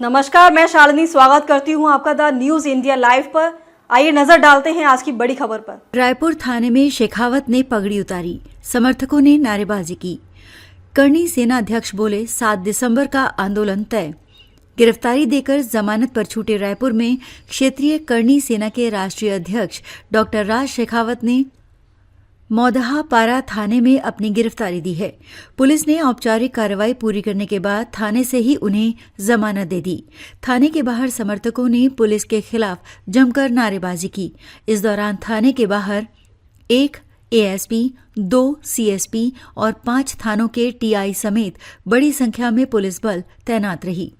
नमस्कार, मैं शालिनी स्वागत करती हूं आपका द न्यूज इंडिया लाइव पर। आइए नजर डालते हैं आज की बड़ी खबर पर। रायपुर थाने में शेखावत ने पगड़ी उतारी, समर्थकों ने नारेबाजी की। करनी सेना अध्यक्ष बोले 7 दिसंबर का आंदोलन तय। गिरफ्तारी देकर जमानत पर छूटे रायपुर में क्षेत्रीय करनी सेना के राष्ट्रीय अध्यक्ष डॉक्टर राज शेखावत ने मौदहा पारा थाने में अपनी गिरफ्तारी दी है। पुलिस ने औपचारिक कार्रवाई पूरी करने के बाद थाने से ही उन्हें जमानत दे दी। थाने के बाहर समर्थकों ने पुलिस के खिलाफ जमकर नारेबाजी की। इस दौरान थाने के बाहर 1 एएसपी, 2 सीएसपी और 5 थानों के टीआई समेत बड़ी संख्या में पुलिस बल तैनात रही।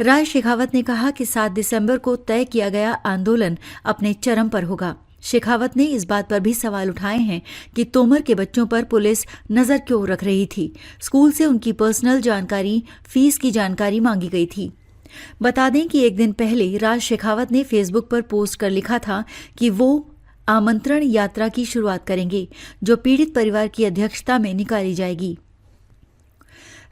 राज शेखावत ने कहा कि 7 दिसंबर को तय किया गया आंदोलन अपने चरम पर होगा। शेखावत ने इस बात पर भी सवाल उठाए हैं कि तोमर के बच्चों पर पुलिस नजर क्यों रख रही थी। स्कूल से उनकी पर्सनल जानकारी, फीस की जानकारी मांगी गई थी। बता दें कि एक दिन पहले राज शेखावत ने फेसबुक पर पोस्ट कर लिखा था कि वो आमंत्रण यात्रा की शुरुआत करेंगे, जो पीड़ित परिवार की अध्यक्षता में निकाली जाएगी।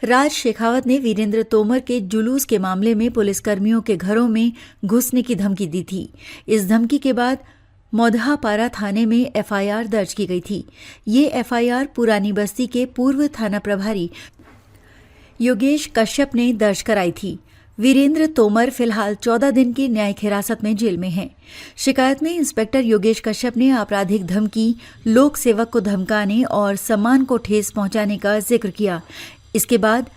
राज शेखावत ने वीरेंद्र तोमर के जुलूस के मामले में पुलिसकर्मियों के घरों में घुसने की धमकी दी थी। इस धमकी के बाद मौदहा पारा थाने में एफआईआर दर्ज की गई थी। ये एफआईआर पुरानी बस्ती के पूर्व थाना प्रभारी योगेश कश्यप ने दर्ज कराई थी। वीरेंद्र तोमर फिलहाल 14 दिन की न्यायिक हिरासत में जेल में हैं। शिकायत में इंस्पेक्टर योगेश कश्यप ने आपराधिक धमकी, लोक सेवक को धमकाने और सम्मान को ठेस पहुंचाने का जिक्र किया। इसके बाद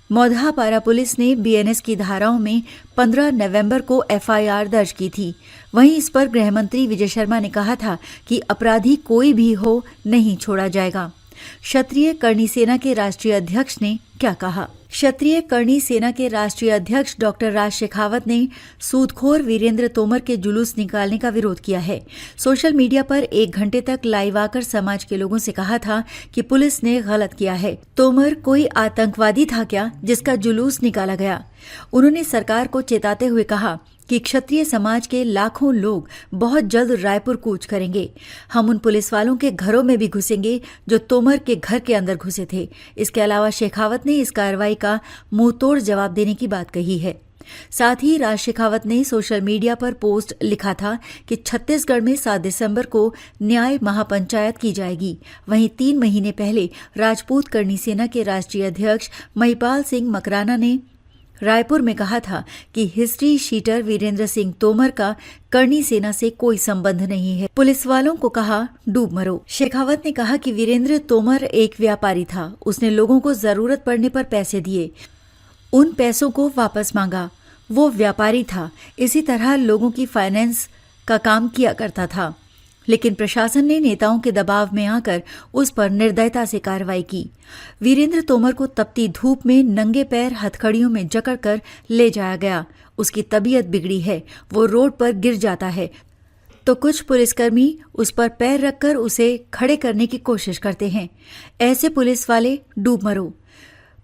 मौदहा पारा पुलिस ने बीएनएस की धाराओं में 15 नवंबर को एफआईआर दर्ज की थी। वहीं इस पर गृह मंत्री विजय शर्मा ने कहा था कि अपराधी कोई भी हो, नहीं छोड़ा जाएगा। क्षत्रिय करनी सेना के राष्ट्रीय अध्यक्ष ने क्या कहा? क्षत्रिय करनी सेना के राष्ट्रीय अध्यक्ष डॉक्टर राज शेखावत ने सूदखोर वीरेंद्र तोमर के जुलूस निकालने का विरोध किया है। सोशल मीडिया पर 1 घंटे तक लाइव आकर समाज के लोगों से कहा था कि पुलिस ने गलत किया है। तोमर कोई आतंकवादी था क्या जिसका जुलूस निकाला गया? उन्होंने सरकार को चेताते हुए कहा कि क्षत्रिय समाज के लाखों लोग बहुत जल्द रायपुर कूच करेंगे। हम उन पुलिस वालों के घरों में भी घुसेंगे जो तोमर के घर के अंदर घुसे थे। इसके अलावा शेखावत ने इस कार्रवाई का मुंहतोड़ जवाब देने की बात कही है। साथ ही राज शेखावत ने सोशल मीडिया पर पोस्ट लिखा था कि छत्तीसगढ़ में 7 दिसंबर को न्याय महापंचायत की जाएगी। वहीं 3 महीने पहले राजपूत करनी सेना के राष्ट्रीय अध्यक्ष महिपाल सिंह मकराना ने रायपुर में कहा था कि हिस्ट्री शीटर वीरेंद्र सिंह तोमर का करनी सेना से कोई संबंध नहीं है। पुलिस वालों को कहा डूब मरो। शेखावत ने कहा कि वीरेंद्र तोमर एक व्यापारी था। उसने लोगों को जरूरत पड़ने पर पैसे दिए, उन पैसों को वापस मांगा। वो व्यापारी था, इसी तरह लोगों की फाइनेंस का काम किया करता था। लेकिन प्रशासन ने नेताओं के दबाव में आकर उस पर निर्दयता से कार्रवाई की। वीरेंद्र तोमर को तपती धूप में नंगे पैर हथकड़ियों में जकड़कर ले जाया गया। उसकी तबीयत बिगड़ी है, वो रोड पर गिर जाता है तो कुछ पुलिसकर्मी उस पर पैर रखकर उसे खड़े करने की कोशिश करते हैं। ऐसे पुलिस वाले डूब मरो।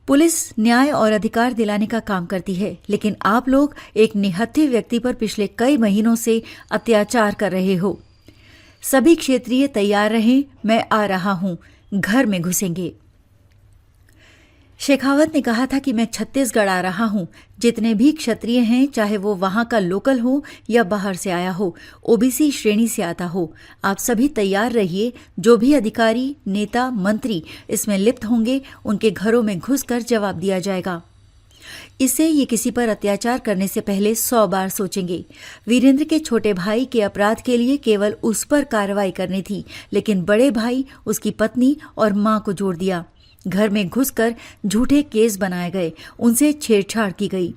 पुलिस न्याय और अधिकार दिलाने का काम करती है, लेकिन आप लोग एक निहत्थे व्यक्ति पर पिछले कई महीनों से अत्याचार कर रहे हो। सभी क्षेत्रीय तैयार रहें, मैं आ रहा हूं, घर में घुसेंगे। शेखावत ने कहा था कि मैं छत्तीसगढ़ आ रहा हूं। जितने भी क्षत्रिय हैं, चाहे वो वहां का लोकल हो या बाहर से आया हो, ओबीसी श्रेणी से आता हो, आप सभी तैयार रहिए। जो भी अधिकारी, नेता, मंत्री इसमें लिप्त होंगे, उनके घरों में घुसकर जवाब दिया जाएगा। इससे ये किसी पर अत्याचार करने से पहले 100 बार सोचेंगे। वीरेंद्र के छोटे भाई के अपराध के लिए केवल उस पर कार्रवाई करनी थी, लेकिन बड़े भाई, उसकी पत्नी और मां को जोड़ दिया। घर में घुसकर झूठे केस बनाए गए, उनसे छेड़छाड़ की गई।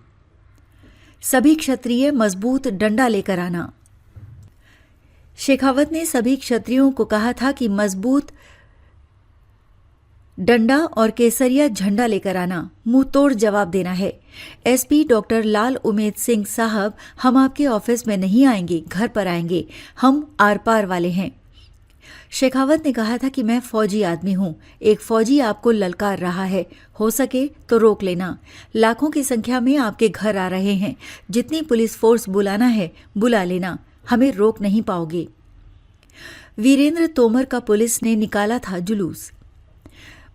सभी क्षत्रिय मजबूत डंडा लेकर आना। शेखावत ने सभी क्षत्रियों को कहा था कि मजबूत डंडा और केसरिया झंडा लेकर आना, मुंह तोड़ जवाब देना है। एसपी डॉक्टर लाल उमेद सिंह साहब, हम आपके ऑफिस में नहीं आएंगे, घर पर आएंगे। हम आर पार वाले हैं। शेखावत ने कहा था कि मैं फौजी आदमी हूं, एक फौजी आपको ललकार रहा है, हो सके तो रोक लेना। लाखों की संख्या में आपके घर आ रहे हैं, जितनी पुलिस फोर्स बुलाना है बुला लेना, हमें रोक नहीं पाओगे। वीरेंद्र तोमर का पुलिस ने निकाला था जुलूस।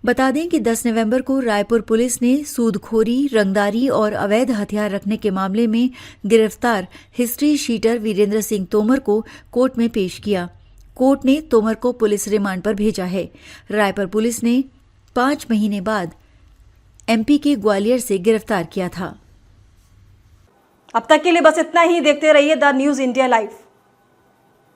बता दें कि 10 नवंबर को रायपुर पुलिस ने सूदखोरी, रंगदारी और अवैध हथियार रखने के मामले में गिरफ्तार हिस्ट्री शीटर वीरेंद्र सिंह तोमर को कोर्ट में पेश किया। कोर्ट ने तोमर को पुलिस रिमांड पर भेजा है। रायपुर पुलिस ने 5 महीने बाद एमपी के ग्वालियर से गिरफ्तार किया था। अब तक के लिए बस इतना ही। देखते रहिए द न्यूज़ इंडिया लाइव।